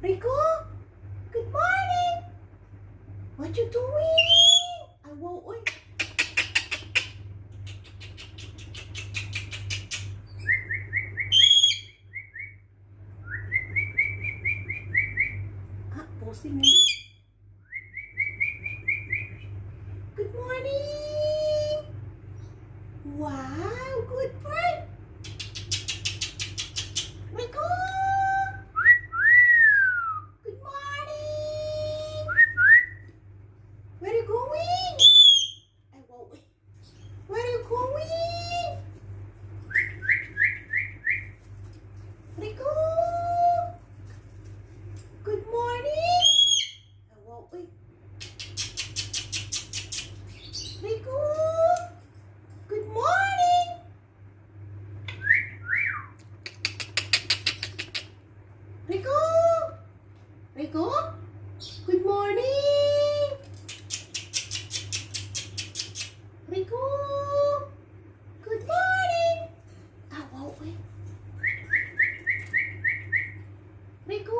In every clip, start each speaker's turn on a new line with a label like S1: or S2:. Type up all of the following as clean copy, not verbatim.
S1: Rico, good morning. What you doing? I won't wait. Posting mo. Good morning. Wow, good bird. Rico. Good morning. Where are you going? I won't wait. Where are you going? Rico. Good morning. I won't wait. Rico. Good morning. Rico. Rico. Good morning. Rico. Good morning. I won't wait. Rico.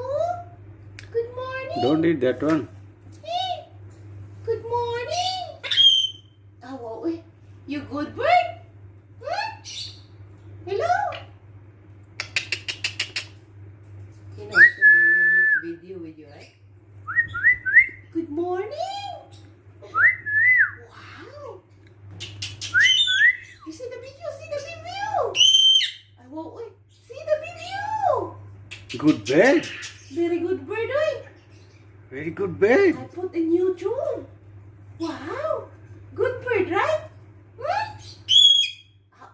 S1: Good morning.
S2: Don't eat that one.
S1: Hey. Good morning. I won't wait. You good bird? Hmm? Hello. You know, so they will make video with you, right? Good morning. Wow. You see the video? See the video? I won't wait. See the video?
S2: Good bed.
S1: Very good bird, oy.
S2: Very good bed.
S1: I put a new tune. Wow. Good bird, right? Hmm?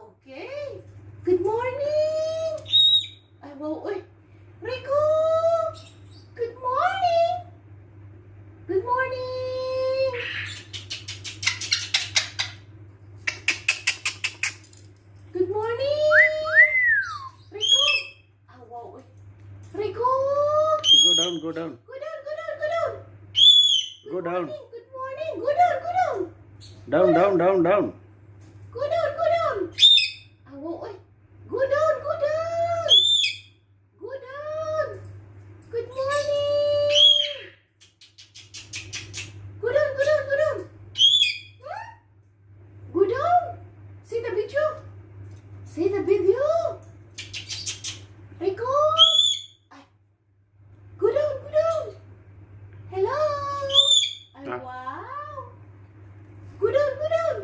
S1: Okay. Good morning. I won't wait. Rico. Good morning. Good morning. Good morning. Rico. I won't wait. Rico.
S2: Go down, go down.
S1: Go down, go down, go down.
S2: Go down.
S1: Good morning. Go down, go down.
S2: Down, down, down, down.
S1: Go down, go down. I won't wait. Go down, go down. Go down. Good morning. Go down, go down, go down. Hmm? Go down. See the video? See the video? Rico. Ay. Go down, go down. Hello. Ay,
S2: Ah.
S1: wow. Go down, go down.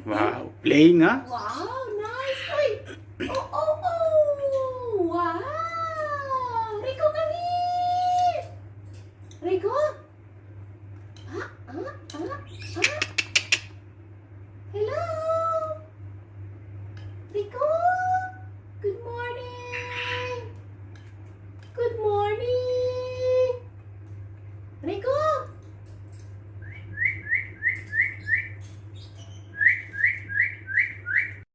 S2: Wow. Playing, huh?
S1: Wow, nice. Ay. Oh, oh, oh. Wow. Rico, come here. Rico. Ah, ah, ah, ah. Hello. Rico. Good morning. Good morning. Rico.